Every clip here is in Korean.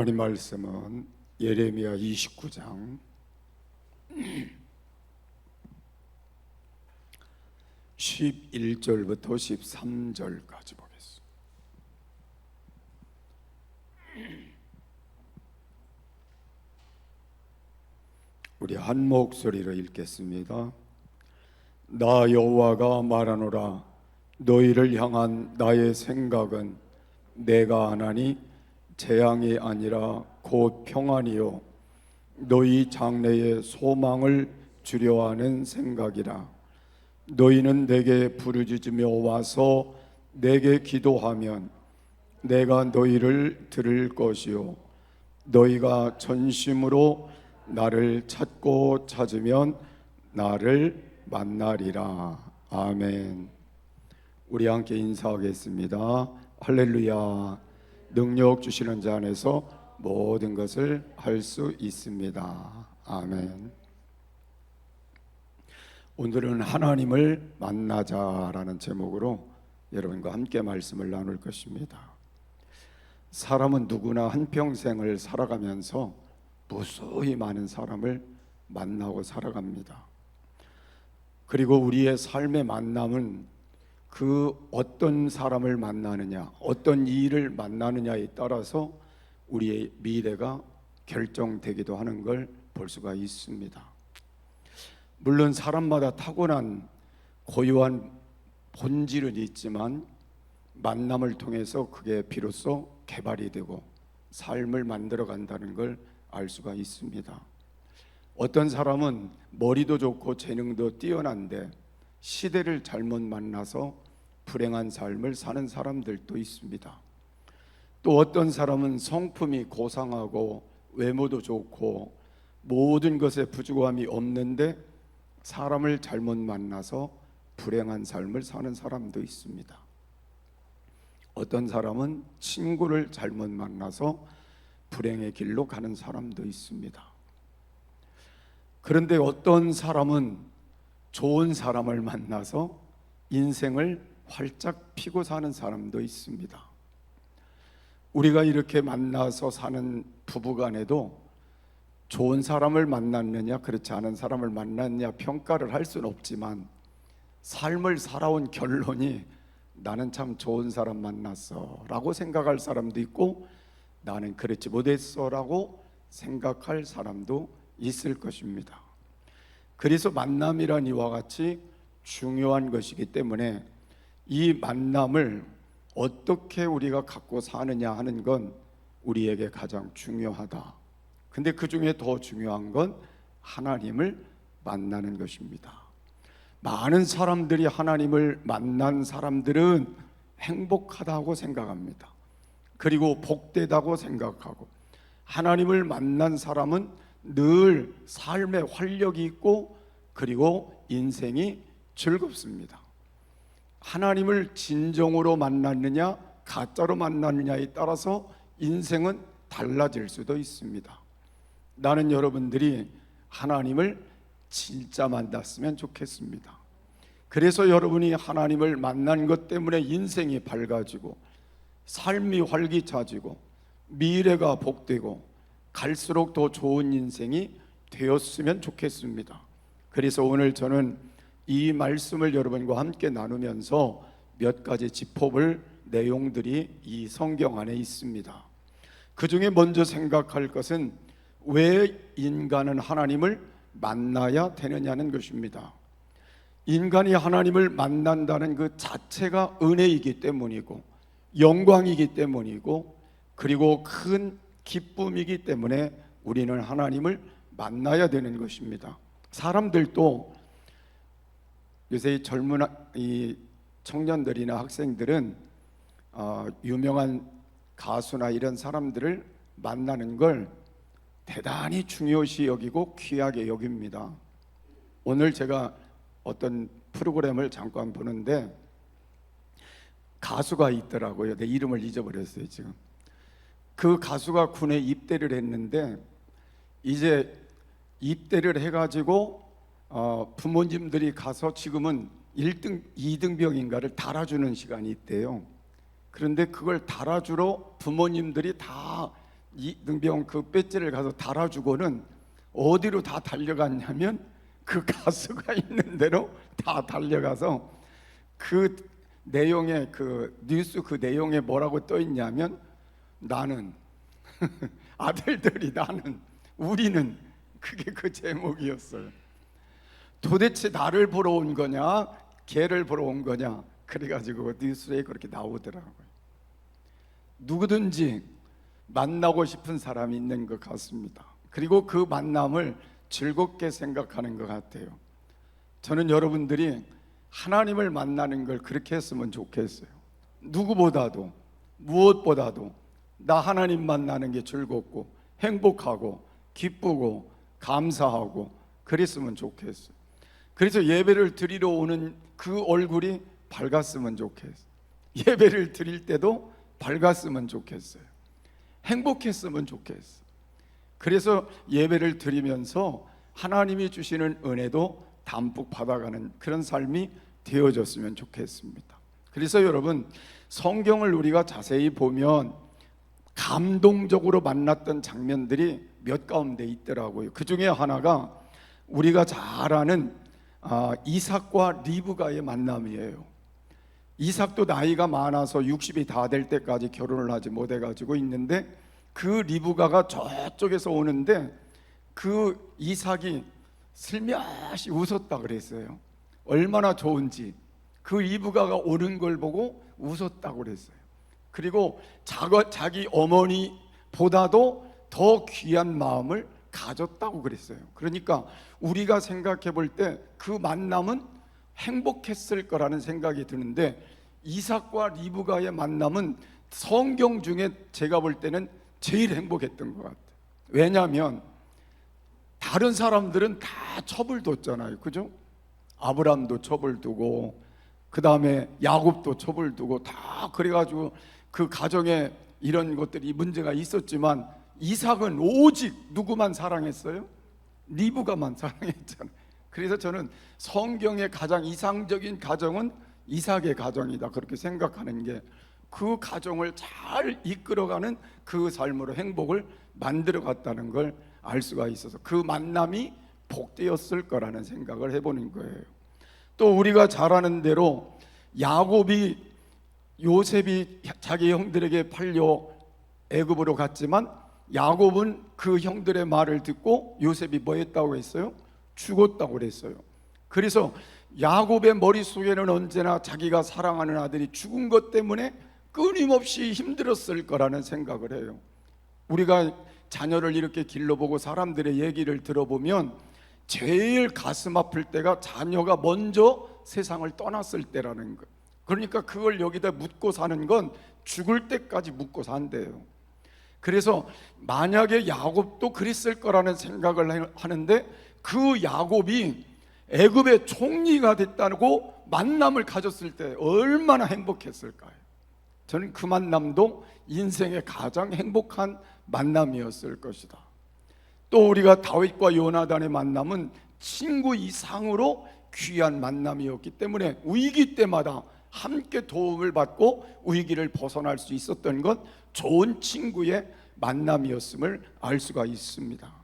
하나님 말씀은 예레미야 29장 11절부터 13절까지 보겠습니다. 우리 한 목소리로 읽겠습니다. 나 여호와가 말하노라. 너희를 향한 나의 생각은 내가 하나니 재앙이 아니라 곧 평안이요 너희 장래의 소망을 주려 하는 생각이라. 너희는 내게 부르짖으며 와서 내게 기도하면 내가 너희를 들을 것이요 너희가 전심으로 나를 찾고 찾으면 나를 만나리라. 아멘. 우리 함께 인사하겠습니다. 할렐루야. 능력 주시는 자 안에서 모든 것을 할 수 있습니다. 아멘. 오늘은 하나님을 만나자라는 제목으로 여러분과 함께 말씀을 나눌 것입니다. 사람은 누구나 한평생을 살아가면서 무수히 많은 사람을 만나고 살아갑니다. 그리고 우리의 삶의 만남은 그 어떤 사람을 만나느냐, 어떤 일을 만나느냐에 따라서 우리의 미래가 결정되기도 하는 걸 볼 수가 있습니다. 물론 사람마다 타고난 고유한 본질은 있지만 만남을 통해서 그게 비로소 개발이 되고 삶을 만들어 간다는 걸 알 수가 있습니다. 어떤 사람은 머리도 좋고 재능도 뛰어난데 시대를 잘못 만나서 불행한 삶을 사는 사람들도 있습니다. 또 어떤 사람은 성품이 고상하고 외모도 좋고 모든 것에 부족함이 없는데 사람을 잘못 만나서 불행한 삶을 사는 사람도 있습니다. 어떤 사람은 친구를 잘못 만나서 불행의 길로 가는 사람도 있습니다. 그런데 어떤 사람은 좋은 사람을 만나서 인생을 활짝 피고 사는 사람도 있습니다. 우리가 이렇게 만나서 사는 부부간에도 좋은 사람을 만났느냐 그렇지 않은 사람을 만났느냐 평가를 할 수는 없지만 삶을 살아온 결론이 나는 참 좋은 사람 만났어 라고 생각할 사람도 있고 나는 그렇지 못했어 라고 생각할 사람도 있을 것입니다. 그래서 만남이란 이와 같이 중요한 것이기 때문에 이 만남을 어떻게 우리가 갖고 사느냐 하는 건 우리에게 가장 중요하다. 근데 그 중에 더 중요한 건 하나님을 만나는 것입니다. 많은 사람들이 하나님을 만난 사람들은 행복하다고 생각합니다. 그리고 복되다고 생각하고 하나님을 만난 사람은 늘 삶에 활력이 있고 그리고 인생이 즐겁습니다. 하나님을 진정으로 만났느냐 가짜로 만났느냐에 따라서 인생은 달라질 수도 있습니다. 나는 여러분들이 하나님을 진짜 만났으면 좋겠습니다. 그래서 여러분이 하나님을 만난 것 때문에 인생이 밝아지고 삶이 활기차지고 미래가 복되고 갈수록 더 좋은 인생이 되었으면 좋겠습니다. 그래서 오늘 저는 이 말씀을 여러분과 함께 나누면서 몇 가지 짚어볼 내용들이 이 성경 안에 있습니다. 그 중에 먼저 생각할 것은 왜 인간은 하나님을 만나야 되느냐는 것입니다. 인간이 하나님을 만난다는 그 자체가 은혜이기 때문이고 영광이기 때문이고 그리고 큰 기쁨이기 때문에 우리는 하나님을 만나야 되는 것입니다. 사람들도 요새 젊은 이 청년들이나 학생들은 유명한 가수나 이런 사람들을 만나는 걸 대단히 중요시 여기고 귀하게 여깁니다. 오늘 제가 어떤 프로그램을 잠깐 보는데 가수가 있더라고요. 내 이름을 잊어버렸어요 지금. 그 가수가 군에 입대를 했는데 이제 입대를 해가지고 부모님들이 가서 지금은 1등, 2등병인가를 달아주는 시간이 있대요. 그런데 그걸 달아주러 부모님들이 다 이등병 그 배지를 가서 달아주고는 어디로 다 달려갔냐면 그 가수가 있는 대로 다 달려가서 그 내용에 그 뉴스 그 내용에 뭐라고 떠 있냐면 나는 아들들이 나는 우리는 그게 그 제목이었어요. 도대체 나를 보러 온 거냐 걔를 보러 온 거냐 그래가지고 뉴스에 그렇게 나오더라고요. 누구든지 만나고 싶은 사람이 있는 것 같습니다. 그리고 그 만남을 즐겁게 생각하는 것 같아요. 저는 여러분들이 하나님을 만나는 걸 그렇게 했으면 좋겠어요. 누구보다도 무엇보다도 나 하나님 만나는 게 즐겁고 행복하고 기쁘고 감사하고 그랬으면 좋겠어요. 그래서 예배를 드리러 오는 그 얼굴이 밝았으면 좋겠어요. 예배를 드릴 때도 밝았으면 좋겠어요. 행복했으면 좋겠어요. 그래서 예배를 드리면서 하나님이 주시는 은혜도 담뿍 받아가는 그런 삶이 되어졌으면 좋겠습니다. 그래서 여러분, 성경을 우리가 자세히 보면 감동적으로 만났던 장면들이 몇 가운데 있더라고요. 그 중에 하나가 우리가 잘 아는 이삭과 리브가의 만남이에요. 이삭도 나이가 많아서 60이 다 될 때까지 결혼을 하지 못해가지고 있는데 그 리브가가 저쪽에서 오는데 그 이삭이 슬며시 웃었다 그랬어요. 얼마나 좋은지 그 리브가가 오는 걸 보고 웃었다고 그랬어요. 그리고 자기 어머니보다도 더 귀한 마음을 가졌다고 그랬어요. 그러니까 우리가 생각해 볼 때 그 만남은 행복했을 거라는 생각이 드는데 이삭과 리브가의 만남은 성경 중에 제가 볼 때는 제일 행복했던 것 같아요. 왜냐하면 다른 사람들은 다 첩을 뒀잖아요. 그죠? 아브람도 첩을 두고 그 다음에 야곱도 첩을 두고 다 그래가지고 그 가정에 이런 것들이 문제가 있었지만 이삭은 오직 누구만 사랑했어요? 리브가만 사랑했잖아요. 그래서 저는 성경의 가장 이상적인 가정은 이삭의 가정이다 그렇게 생각하는 게 그 가정을 잘 이끌어가는 그 삶으로 행복을 만들어 갔다는 걸 알 수가 있어서 그 만남이 복되었을 거라는 생각을 해보는 거예요. 또 우리가 잘 아는 대로 요셉이 자기 형들에게 팔려 애굽으로 갔지만 야곱은 그 형들의 말을 듣고 요셉이 뭐 했다고 했어요? 죽었다고 그랬어요. 그래서 야곱의 머릿속에는 언제나 자기가 사랑하는 아들이 죽은 것 때문에 끊임없이 힘들었을 거라는 생각을 해요. 우리가 자녀를 이렇게 길러보고 사람들의 얘기를 들어보면 제일 가슴 아플 때가 자녀가 먼저 세상을 떠났을 때라는 거. 그러니까 그걸 여기다 묻고 사는 건 죽을 때까지 묻고 산대요. 그래서 만약에 야곱도 그랬을 거라는 생각을 하는데 그 야곱이 애굽의 총리가 됐다고 만남을 가졌을 때 얼마나 행복했을까요? 저는 그 만남도 인생의 가장 행복한 만남이었을 것이다. 또 우리가 다윗과 요나단의 만남은 친구 이상으로 귀한 만남이었기 때문에 위기 때마다 함께 도움을 받고 위기를 벗어날 수 있었던 것 좋은 친구의 만남이었음을 알 수가 있습니다.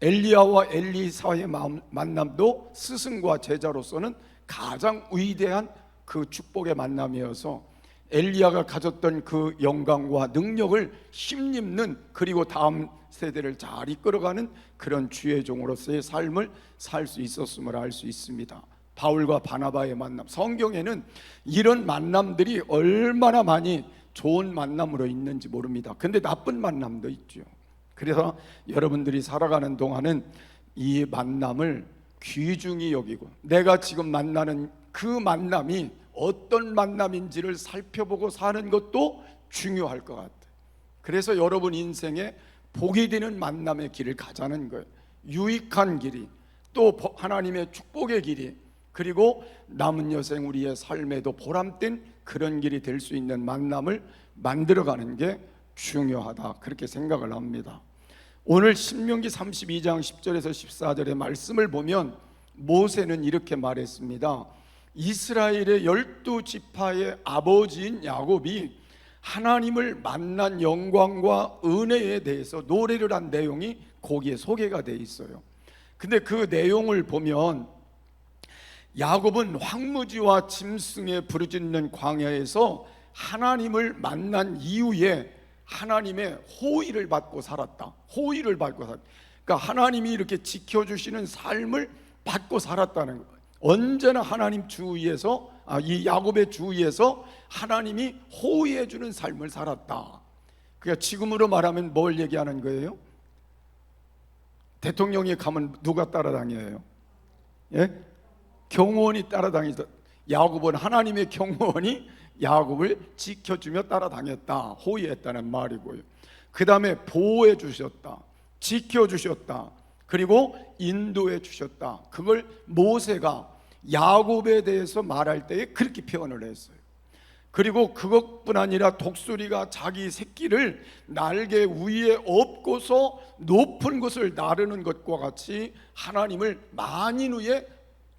엘리야와 엘리사의 만남도 스승과 제자로서는 가장 위대한 그 축복의 만남이어서 엘리야가 가졌던 그 영광과 능력을 힘입는 그리고 다음 세대를 잘 이끌어가는 그런 주의 종으로서의 삶을 살 수 있었음을 알 수 있습니다. 바울과 바나바의 만남, 성경에는 이런 만남들이 얼마나 많이 좋은 만남으로 있는지 모릅니다. 근데 나쁜 만남도 있죠. 그래서 여러분들이 살아가는 동안은 이 만남을 귀중히 여기고 내가 지금 만나는 그 만남이 어떤 만남인지를 살펴보고 사는 것도 중요할 것 같아요. 그래서 여러분 인생에 복이 되는 만남의 길을 가자는 거예요. 유익한 길이, 또 하나님의 축복의 길이, 그리고 남은 여생 우리의 삶에도 보람된 그런 길이 될 수 있는 만남을 만들어가는 게 중요하다 그렇게 생각을 합니다. 오늘 신명기 32장 10절에서 14절의 말씀을 보면 모세는 이렇게 말했습니다. 이스라엘의 12지파의 아버지인 야곱이 하나님을 만난 영광과 은혜에 대해서 노래를 한 내용이 거기에 소개가 돼 있어요. 근데 그 내용을 보면 야곱은 황무지와 짐승에 부르짖는 광야에서 하나님을 만난 이후에 하나님의 호의를 받고 살았다. 호의를 받고 살았다. 그러니까 하나님이 이렇게 지켜주시는 삶을 받고 살았다는 거예요. 언제나 하나님 주위에서, 이 야곱의 주위에서 하나님이 호의해 주는 삶을 살았다. 그러니까 지금으로 말하면 뭘 얘기하는 거예요? 대통령이 가면 누가 따라다녀요? 예? 경호원이 따라다니다. 야곱은 하나님의 경호원이 야곱을 지켜주며 따라다녔다. 호의했다는 말이고요. 그 다음에 보호해 주셨다, 지켜주셨다, 그리고 인도해 주셨다. 그걸 모세가 야곱에 대해서 말할 때에 그렇게 표현을 했어요. 그리고 그것뿐 아니라 독수리가 자기 새끼를 날개 위에 업고서 높은 곳을 나르는 것과 같이 하나님을 만인 후에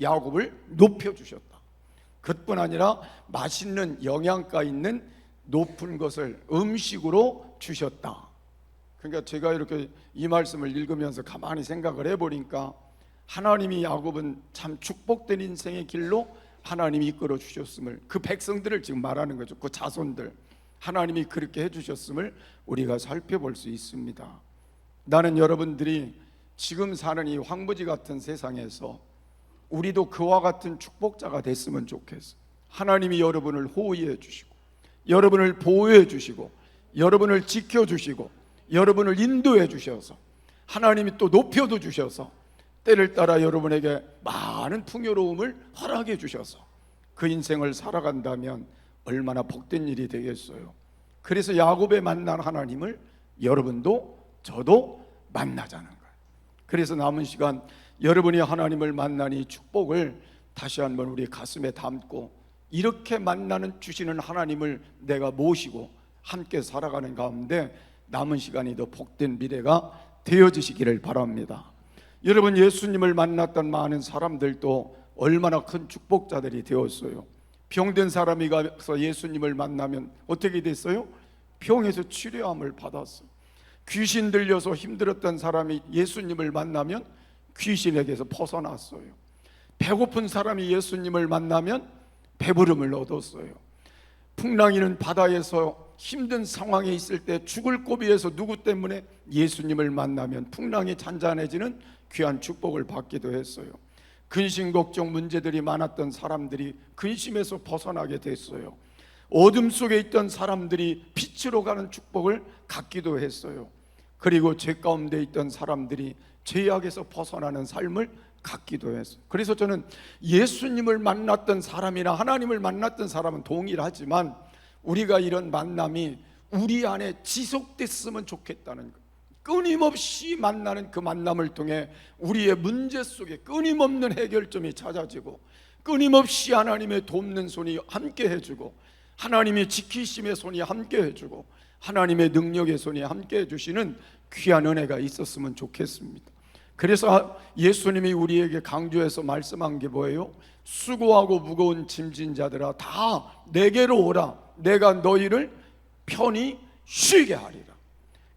야곱을 높여주셨다. 그것뿐 아니라 맛있는 영양가 있는 높은 것을 음식으로 주셨다. 그러니까 제가 이렇게 이 말씀을 읽으면서 가만히 생각을 해보니까 하나님이 야곱은 참 축복된 인생의 길로 하나님이 이끌어 주셨음을, 그 백성들을 지금 말하는 거죠. 그 자손들, 하나님이 그렇게 해주셨음을 우리가 살펴볼 수 있습니다. 나는 여러분들이 지금 사는 이 황무지 같은 세상에서 우리도 그와 같은 축복자가 됐으면 좋겠어요. 하나님이 여러분을 호의해 주시고, 여러분을 보호해 주시고, 여러분을 지켜주시고, 여러분을 인도해 주셔서, 하나님이 또 높여도 주셔서 때를 따라 여러분에게 많은 풍요로움을 허락해 주셔서 그 인생을 살아간다면 얼마나 복된 일이 되겠어요. 그래서 야곱에 만난 하나님을 여러분도 저도 만나자는 거예요. 그래서 남은 시간 여러분이 하나님을 만난 이 축복을 다시 한번 우리 가슴에 담고, 이렇게 주시는 하나님을 내가 모시고 함께 살아가는 가운데 남은 시간이 더 복된 미래가 되어지시기를 바랍니다. 여러분, 예수님을 만났던 많은 사람들도 얼마나 큰 축복자들이 되었어요. 병든 사람이 가서 예수님을 만나면 어떻게 됐어요? 병에서 치료함을 받았어요. 귀신 들려서 힘들었던 사람이 예수님을 만나면 귀신에게서 벗어났어요. 배고픈 사람이 예수님을 만나면 배부름을 얻었어요. 풍랑이는 바다에서 힘든 상황에 있을 때 죽을 고비에서 누구 때문에 예수님을 만나면 풍랑이 잔잔해지는 귀한 축복을 받기도 했어요. 근심 걱정 문제들이 많았던 사람들이 근심에서 벗어나게 됐어요. 어둠 속에 있던 사람들이 빛으로 가는 축복을 갖기도 했어요. 그리고 죄 가운데 있던 사람들이 죄악에서 벗어나는 삶을 갖기도 했어요. 그래서 저는 예수님을 만났던 사람이나 하나님을 만났던 사람은 동일하지만 우리가 이런 만남이 우리 안에 지속됐으면 좋겠다는 것. 끊임없이 만나는 그 만남을 통해 우리의 문제 속에 끊임없는 해결점이 찾아지고, 끊임없이 하나님의 돕는 손이 함께 해주고, 하나님의 지키심의 손이 함께 해주고, 하나님의 능력의 손이 함께 해주시는 귀한 은혜가 있었으면 좋겠습니다. 그래서 예수님이 우리에게 강조해서 말씀한 게 뭐예요? 수고하고 무거운 짐진 자들아 다 내게로 오라, 내가 너희를 편히 쉬게 하리라.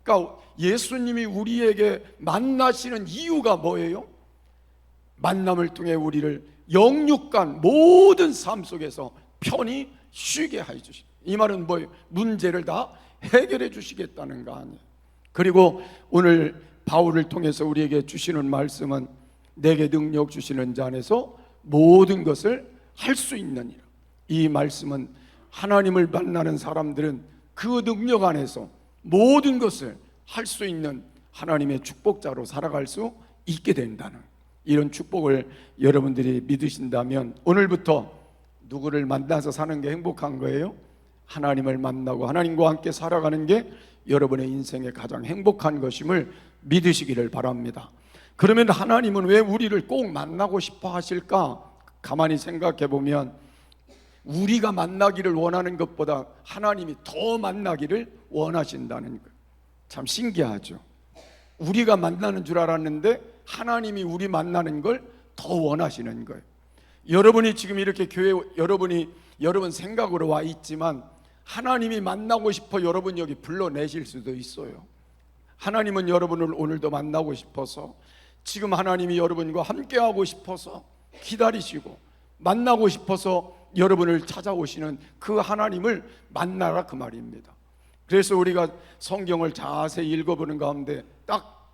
그러니까 예수님이 우리에게 만나시는 이유가 뭐예요? 만남을 통해 우리를 영육간 모든 삶 속에서 편히 쉬게 해주시. 이 말은 뭐예요? 문제를 다 해결해 주시겠다는 거 아니에요. 그리고 오늘 바울을 통해서 우리에게 주시는 말씀은 내게 능력 주시는 자 안에서 모든 것을 할 수 있느니라. 이 말씀은 하나님을 만나는 사람들은 그 능력 안에서 모든 것을 할 수 있는 하나님의 축복자로 살아갈 수 있게 된다는, 이런 축복을 여러분들이 믿으신다면 오늘부터 누구를 만나서 사는 게 행복한 거예요? 하나님을 만나고 하나님과 함께 살아가는 게 여러분의 인생의 가장 행복한 것임을 믿으시기를 바랍니다. 그러면 하나님은 왜 우리를 꼭 만나고 싶어 하실까? 가만히 생각해 보면 우리가 만나기를 원하는 것보다 하나님이 더 만나기를 원하신다는 것, 참 신기하죠. 우리가 만나는 줄 알았는데 하나님이 우리 만나는 걸 더 원하시는 거예요. 여러분이 지금 이렇게 교회 여러분 생각으로 와 있지만 하나님이 만나고 싶어 여러분 여기 불러내실 수도 있어요. 하나님은 여러분을 오늘도 만나고 싶어서, 지금 하나님이 여러분과 함께하고 싶어서 기다리시고, 만나고 싶어서 여러분을 찾아오시는 그 하나님을 만나라, 그 말입니다. 그래서 우리가 성경을 자세히 읽어보는 가운데 딱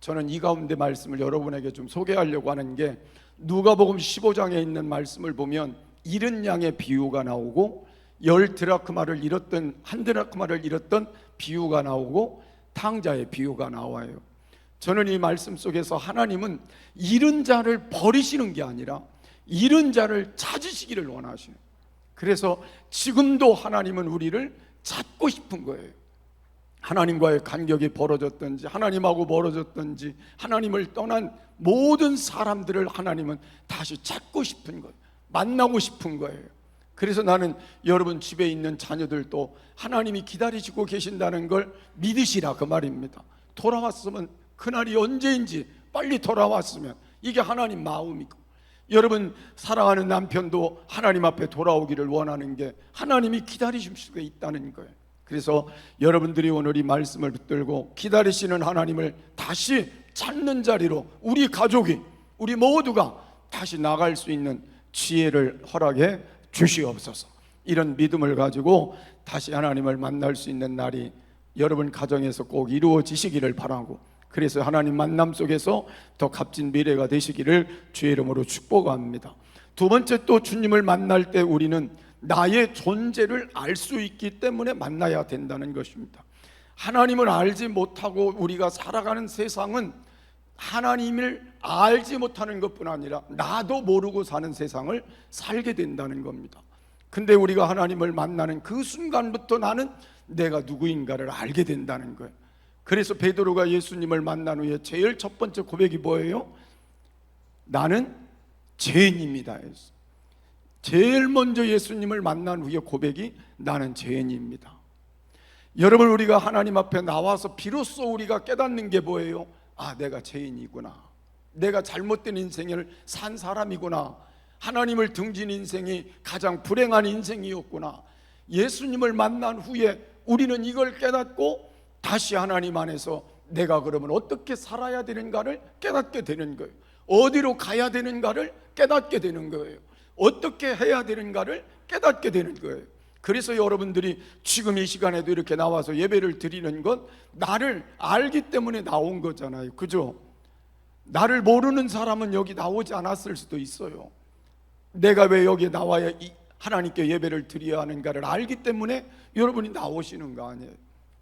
저는 이 가운데 말씀을 여러분에게 좀 소개하려고 하는 게, 누가복음 15장에 있는 말씀을 보면 잃은 양의 비유가 나오고, 10드라크마를 잃었던, 1드라크마를 잃었던 비유가 나오고, 탕자의 비유가 나와요. 저는 이 말씀 속에서 하나님은 잃은 자를 버리시는 게 아니라 잃은 자를 찾으시기를 원하시는, 그래서 지금도 하나님은 우리를 찾고 싶은 거예요. 하나님과의 간격이 벌어졌든지, 하나님하고 멀어졌든지, 하나님을 떠난 모든 사람들을 하나님은 다시 찾고 싶은 거예요. 만나고 싶은 거예요. 그래서 나는 여러분 집에 있는 자녀들도 하나님이 기다리시고 계신다는 걸 믿으시라, 그 말입니다. 돌아왔으면, 그날이 언제인지 빨리 돌아왔으면, 이게 하나님 마음이고, 여러분 사랑하는 남편도 하나님 앞에 돌아오기를 원하는 게 하나님이 기다리실 수가 있다는 거예요. 그래서 여러분들이 오늘 이 말씀을 붙들고 기다리시는 하나님을 다시 찾는 자리로 우리 가족이, 우리 모두가 다시 나갈 수 있는 지혜를 허락해 주시옵소서. 이런 믿음을 가지고 다시 하나님을 만날 수 있는 날이 여러분 가정에서 꼭 이루어지시기를 바라고, 그래서 하나님 만남 속에서 더 값진 미래가 되시기를 주의 이름으로 축복합니다. 두 번째, 또 주님을 만날 때 우리는 나의 존재를 알 수 있기 때문에 만나야 된다는 것입니다. 하나님을 알지 못하고 우리가 살아가는 세상은 하나님을 알지 못하는 것뿐 아니라 나도 모르고 사는 세상을 살게 된다는 겁니다. 근데 우리가 하나님을 만나는 그 순간부터 나는 내가 누구인가를 알게 된다는 거예요. 그래서 베드로가 예수님을 만난 후에 제일 첫 번째 고백이 뭐예요? 나는 죄인입니다 했어요. 제일 먼저 예수님을 만난 후에 고백이 나는 죄인입니다. 여러분, 우리가 하나님 앞에 나와서 비로소 우리가 깨닫는 게 뭐예요? 아, 내가 죄인이구나, 내가 잘못된 인생을 산 사람이구나, 하나님을 등진 인생이 가장 불행한 인생이었구나. 예수님을 만난 후에 우리는 이걸 깨닫고 다시 하나님 안에서 내가 그러면 어떻게 살아야 되는가를 깨닫게 되는 거예요. 어디로 가야 되는가를 깨닫게 되는 거예요. 어떻게 해야 되는가를 깨닫게 되는 거예요. 그래서 여러분들이 지금 이 시간에도 이렇게 나와서 예배를 드리는 건 나를 알기 때문에 나온 거잖아요. 그죠? 나를 모르는 사람은 여기 나오지 않았을 수도 있어요. 내가 왜 여기에 나와야 하나님께 예배를 드려야 하는가를 알기 때문에 여러분이 나오시는 거 아니에요.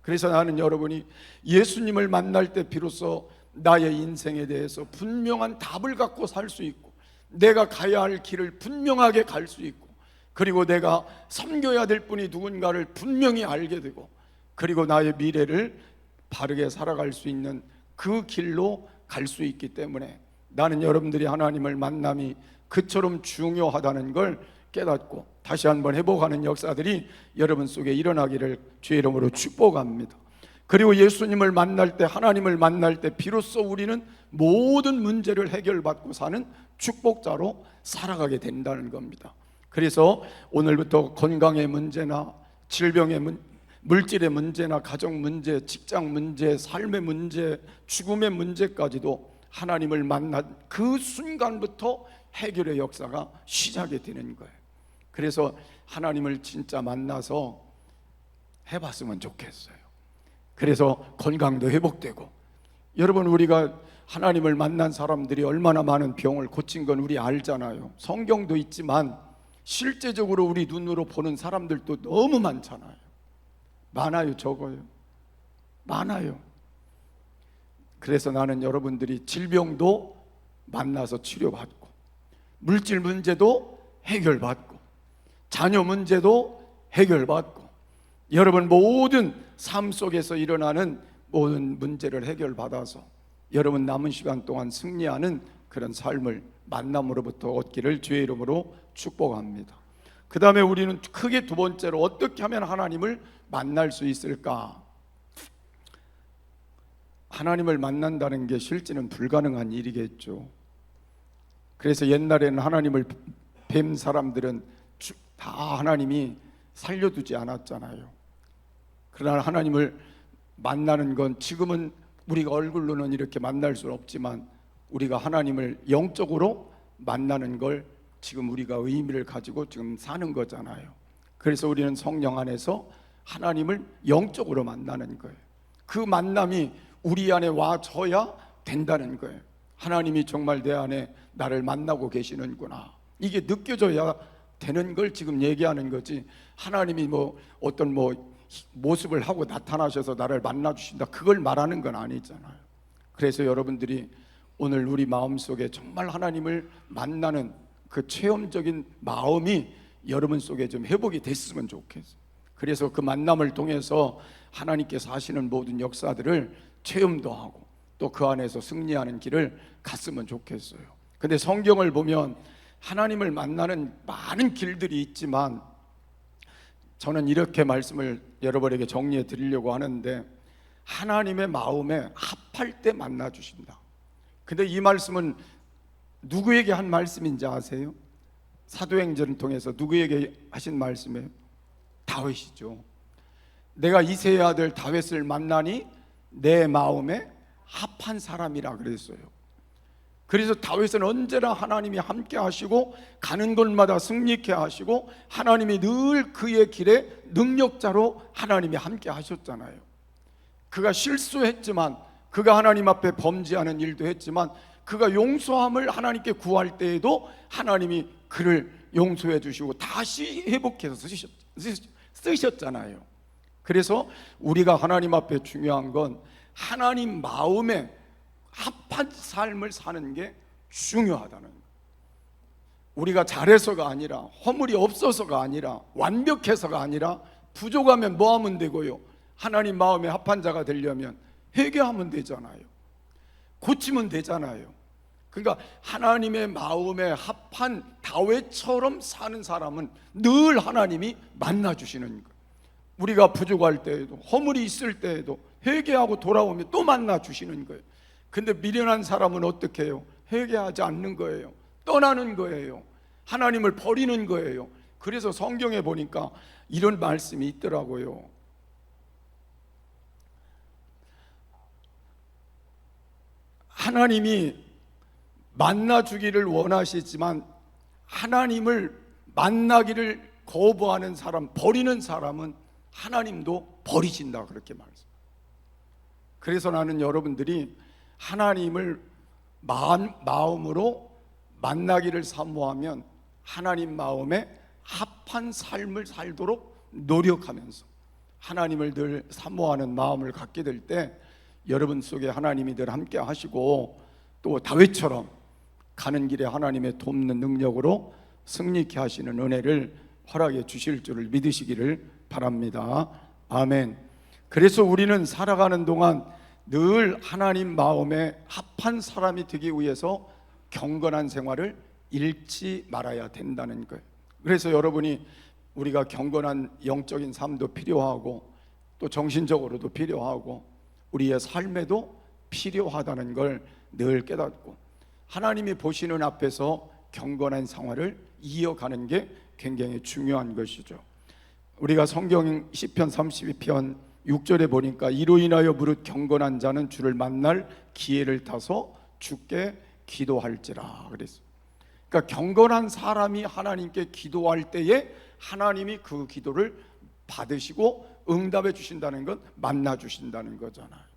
그래서 나는 여러분이 예수님을 만날 때 비로소 나의 인생에 대해서 분명한 답을 갖고 살 수 있고, 내가 가야 할 길을 분명하게 갈 수 있고, 그리고 내가 섬겨야 될 분이 누군가를 분명히 알게 되고, 그리고 나의 미래를 바르게 살아갈 수 있는 그 길로 갈 수 있기 때문에 나는 여러분들이 하나님을 만남이 그처럼 중요하다는 걸 깨닫고 다시 한번 회복하는 역사들이 여러분 속에 일어나기를 주의 이름으로 축복합니다. 그리고 예수님을 만날 때, 하나님을 만날 때 비로소 우리는 모든 문제를 해결받고 사는 축복자로 살아가게 된다는 겁니다. 그래서 오늘부터 건강의 문제나 질병의 물질의 문제나 가정 문제, 직장 문제, 삶의 문제, 죽음의 문제까지도 하나님을 만난 그 순간부터 해결의 역사가 시작이 되는 거예요. 그래서 하나님을 진짜 만나서 해봤으면 좋겠어요. 그래서 건강도 회복되고, 여러분 우리가 하나님을 만난 사람들이 얼마나 많은 병을 고친 건 우리 알잖아요. 성경도 있지만 실제적으로 우리 눈으로 보는 사람들도 너무 많잖아요. 많아요, 적어요? 많아요. 그래서 나는 여러분들이 질병도 만나서 치료받고, 물질 문제도 해결받고, 자녀 문제도 해결받고, 여러분 모든 삶 속에서 일어나는 모든 문제를 해결받아서 여러분 남은 시간 동안 승리하는 그런 삶을 만남으로부터 얻기를 주의 이름으로 축복합니다. 그 다음에 우리는 크게 두 번째로 어떻게 하면 하나님을 만날 수 있을까? 하나님을 만난다는 게 실제는 불가능한 일이겠죠. 그래서 옛날에는 하나님을 뵌 사람들은 다 하나님이 살려두지 않았잖아요. 그러나 하나님을 만나는 건 지금은 우리가 얼굴로는 이렇게 만날 수는 없지만 우리가 하나님을 영적으로 만나는 걸 지금 우리가 의미를 가지고 지금 사는 거잖아요. 그래서 우리는 성령 안에서 하나님을 영적으로 만나는 거예요. 그 만남이 우리 안에 와줘야 된다는 거예요. 하나님이 정말 내 안에 나를 만나고 계시는구나, 이게 느껴져야 되는 걸 지금 얘기하는 거지, 하나님이 어떤 모습을 하고 나타나셔서 나를 만나 주신다, 그걸 말하는 건 아니잖아요. 그래서 여러분들이 오늘 우리 마음속에 정말 하나님을 만나는 그 체험적인 마음이 여러분 속에 좀 회복이 됐으면 좋겠어요. 그래서 그 만남을 통해서 하나님께서 하시는 모든 역사들을 체험도 하고 또 그 안에서 승리하는 길을 갔으면 좋겠어요. 근데 성경을 보면 하나님을 만나는 많은 길들이 있지만 저는 이렇게 말씀을 여러분에게 정리해 드리려고 하는데, 하나님의 마음에 합할 때 만나 주신다. 근데 이 말씀은 누구에게 한 말씀인지 아세요? 사도행전을 통해서 누구에게 하신 말씀이에요? 다윗이죠. 내가 이새의 아들 다윗을 만나니 내 마음에 합한 사람이라 그랬어요. 그래서 다윗은 언제나 하나님이 함께 하시고 가는 곳마다 승리케 하시고 하나님이 늘 그의 길에 능력자로 하나님이 함께 하셨잖아요. 그가 실수했지만, 그가 하나님 앞에 범죄하는 일도 했지만, 그가 용서함을 하나님께 구할 때에도 하나님이 그를 용서해 주시고 다시 회복해서 쓰셨잖아요. 그래서 우리가 하나님 앞에 중요한 건 하나님 마음에 합한 삶을 사는 게 중요하다는 거예요. 우리가 잘해서가 아니라, 허물이 없어서가 아니라, 완벽해서가 아니라, 부족하면 뭐 하면 되고요? 하나님 마음에 합한 자가 되려면 회개하면 되잖아요. 고치면 되잖아요. 그러니까 하나님의 마음에 합한 다윗처럼 사는 사람은 늘 하나님이 만나주시는 거예요. 우리가 부족할 때에도, 허물이 있을 때에도 회개하고 돌아오면 또 만나주시는 거예요. 근데 미련한 사람은 어떻게 해요? 회개하지 않는 거예요. 떠나는 거예요. 하나님을 버리는 거예요. 그래서 성경에 보니까 이런 말씀이 있더라고요. 하나님이 만나주기를 원하시지만 하나님을 만나기를 거부하는 사람, 버리는 사람은 하나님도 버리신다, 그렇게 말했어요. 그래서 나는 여러분들이 하나님을 마음으로 만나기를 사모하면 하나님 마음에 합한 삶을 살도록 노력하면서 하나님을 늘 사모하는 마음을 갖게 될 때 여러분 속에 하나님이 늘 함께 하시고 또 다윗처럼 가는 길에 하나님의 돕는 능력으로 승리케 하시는 은혜를 허락해 주실 줄을 믿으시기를 바랍니다. 아멘. 그래서 우리는 살아가는 동안 늘 하나님 마음에 합한 사람이 되기 위해서 경건한 생활을 잃지 말아야 된다는 거예요. 그래서 여러분이 우리가 경건한 영적인 삶도 필요하고 또 정신적으로도 필요하고 우리의 삶에도 필요하다는 걸 늘 깨닫고 하나님이 보시는 앞에서 경건한 생활을 이어가는 게 굉장히 중요한 것이죠. 우리가 성경 시편 32편 6절에 보니까 이로 인하여 무릇 경건한 자는 주를 만날 기회를 타서 주께 기도할지라 그랬어요. 그러니까 경건한 사람이 하나님께 기도할 때에 하나님이 그 기도를 받으시고 응답해 주신다는 건 만나 주신다는 거잖아요.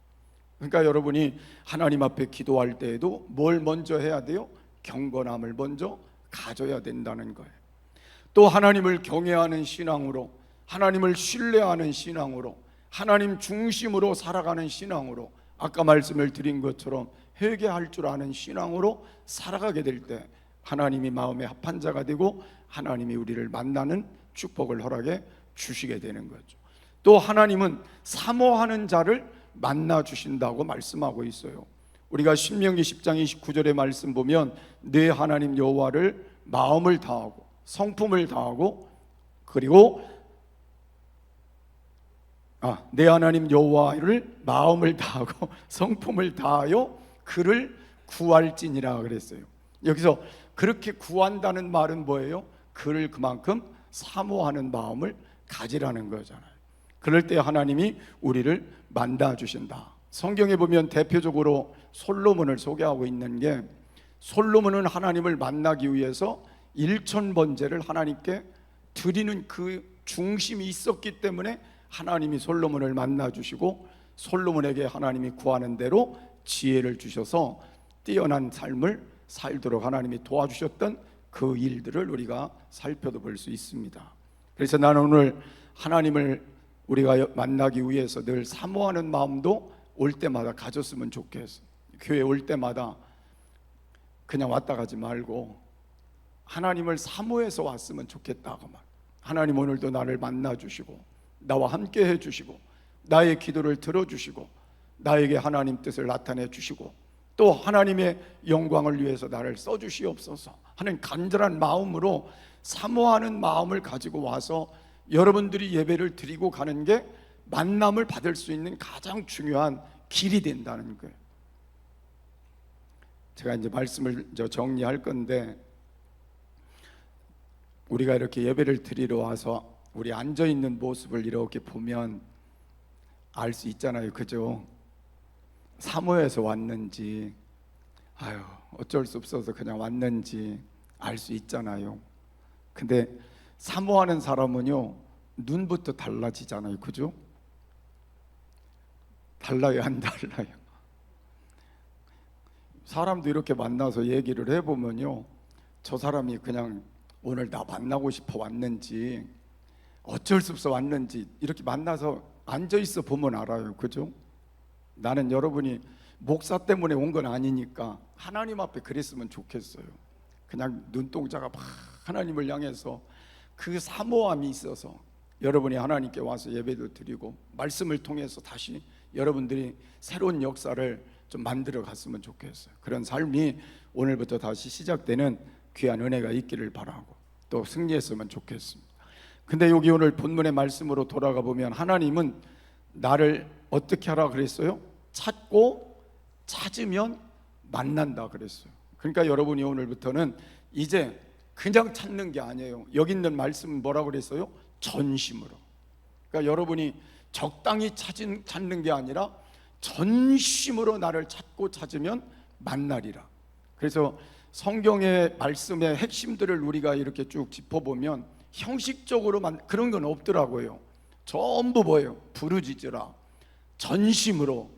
그러니까 여러분이 하나님 앞에 기도할 때에도 뭘 먼저 해야 돼요? 경건함을 먼저 가져야 된다는 거예요. 또 하나님을 경외하는 신앙으로, 하나님을 신뢰하는 신앙으로, 하나님 중심으로 살아가는 신앙으로, 아까 말씀을 드린 것처럼 회개할 줄 아는 신앙으로 살아가게 될 때 하나님이 마음에 합한 자가 되고 하나님이 우리를 만나는 축복을 허락해 주시게 되는 거죠. 또 하나님은 사모하는 자를 만나 주신다고 말씀하고 있어요. 우리가 신명기 10장 29절의 말씀 보면 내 하나님 여호와를 마음을 다하고 성품을 다하고 그리고 내 하나님 여호와를 마음을 다하고 성품을 다하여 그를 구할지니라 그랬어요. 여기서 그렇게 구한다는 말은 뭐예요? 그를 그만큼 사모하는 마음을 가지라는 거잖아요. 그럴 때 하나님이 우리를 만나 주신다. 성경에 보면 대표적으로 솔로몬을 소개하고 있는 게, 솔로몬은 하나님을 만나기 위해서 1000번제를 하나님께 드리는 그 중심이 있었기 때문에 하나님이 솔로몬을 만나 주시고, 솔로몬에게 하나님이 구하는 대로 지혜를 주셔서 뛰어난 삶을 살도록 하나님이 도와주셨던 그 일들을 우리가 살펴볼 수 있습니다. 그래서 나는 오늘 하나님을 우리가 만나기 위해서 늘 사모하는 마음도 올 때마다 가졌으면 좋겠어요. 교회 올 때마다 그냥 왔다 가지 말고 하나님을 사모해서 왔으면 좋겠다고 말. 하나님 오늘도 나를 만나 주시고 나와 함께 해 주시고 나의 기도를 들어 주시고 나에게 하나님 뜻을 나타내 주시고 또 하나님의 영광을 위해서 나를 써 주시옵소서 하는 간절한 마음으로 사모하는 마음을 가지고 와서 여러분들이 예배를 드리고 가는 게 만남을 받을 수 있는 가장 중요한 길이 된다는 거예요. 제가 이제 말씀을 정리할 건데, 우리가 이렇게 예배를 드리러 와서 우리 앉아 있는 모습을 이렇게 보면 알 수 있잖아요, 그죠? 사모해서 왔는지, 어쩔 수 없어서 그냥 왔는지 알 수 있잖아요. 근데 사모하는 사람은요, 눈부터 달라지잖아요, 그죠? 달라요, 안 달라요? 사람도 이렇게 만나서 얘기를 해보면요, 저 사람이 그냥 오늘 나 만나고 싶어 왔는지 어쩔 수 없어 왔는지 이렇게 만나서 앉아있어 보면 알아요, 그죠? 나는 여러분이 목사 때문에 온 건 아니니까 하나님 앞에 그랬으면 좋겠어요. 그냥 눈동자가 막 하나님을 향해서 그 사모함이 있어서 여러분이 하나님께 와서 예배도 드리고 말씀을 통해서 다시 여러분들이 새로운 역사를 좀 만들어 갔으면 좋겠어요. 그런 삶이 오늘부터 다시 시작되는 귀한 은혜가 있기를 바라고 또 승리했으면 좋겠습니다. 근데 여기 오늘 본문의 말씀으로 돌아가 보면 하나님은 나를 어떻게 하라 그랬어요? 찾고 찾으면 만난다 그랬어요. 그러니까 여러분이 오늘부터는 이제 그냥 찾는 게 아니에요. 여기 있는 말씀은 뭐라고 그랬어요? 전심으로. 그러니까 여러분이 적당히 찾는 게 아니라 전심으로 나를 찾고 찾으면 만나리라. 그래서 성경의 말씀의 핵심들을 우리가 이렇게 쭉 짚어보면 형식적으로만 그런 건 없더라고요. 전부 뭐예요? 부르짖으라, 전심으로,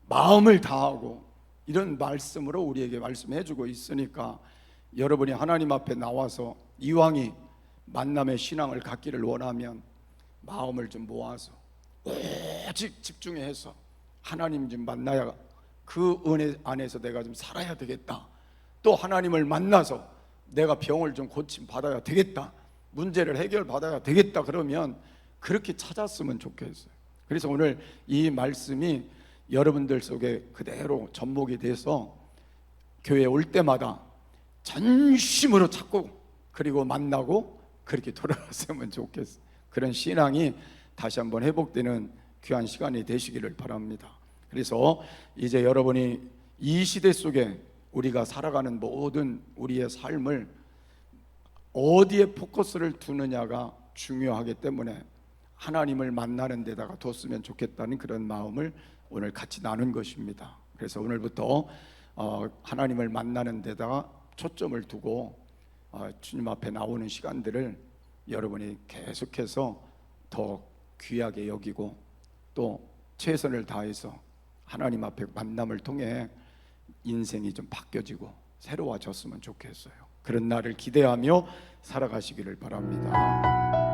마음을 다하고, 이런 말씀으로 우리에게 말씀해주고 있으니까 여러분이 하나님 앞에 나와서 이왕이 만남의 신앙을 갖기를 원하면 마음을 좀 모아서 오직 집중해서 하나님 좀 만나야 그 은혜 안에서 내가 좀 살아야 되겠다. 또 하나님을 만나서 내가 병을 좀 고침 받아야 되겠다, 문제를 해결 받아야 되겠다. 그러면 그렇게 찾았으면 좋겠어요. 그래서 오늘 이 말씀이 여러분들 속에 그대로 접목이 돼서 교회에 올 때마다 전심으로 찾고 그리고 만나고 그렇게 돌아갔으면 좋겠어요. 그런 신앙이 다시 한번 회복되는 귀한 시간이 되시기를 바랍니다. 그래서 이제 여러분이 이 시대 속에 우리가 살아가는 모든 우리의 삶을 어디에 포커스를 두느냐가 중요하기 때문에 하나님을 만나는 데다가 뒀으면 좋겠다는 그런 마음을 오늘 같이 나눈 것입니다. 그래서 오늘부터 하나님을 만나는 데다가 초점을 두고 주님 앞에 나오는 시간들을 여러분이 계속해서 더 귀하게 여기고 또 최선을 다해서 하나님 앞에 만남을 통해 인생이 좀 바뀌어지고 새로워졌으면 좋겠어요. 그런 날을 기대하며 살아가시기를 바랍니다.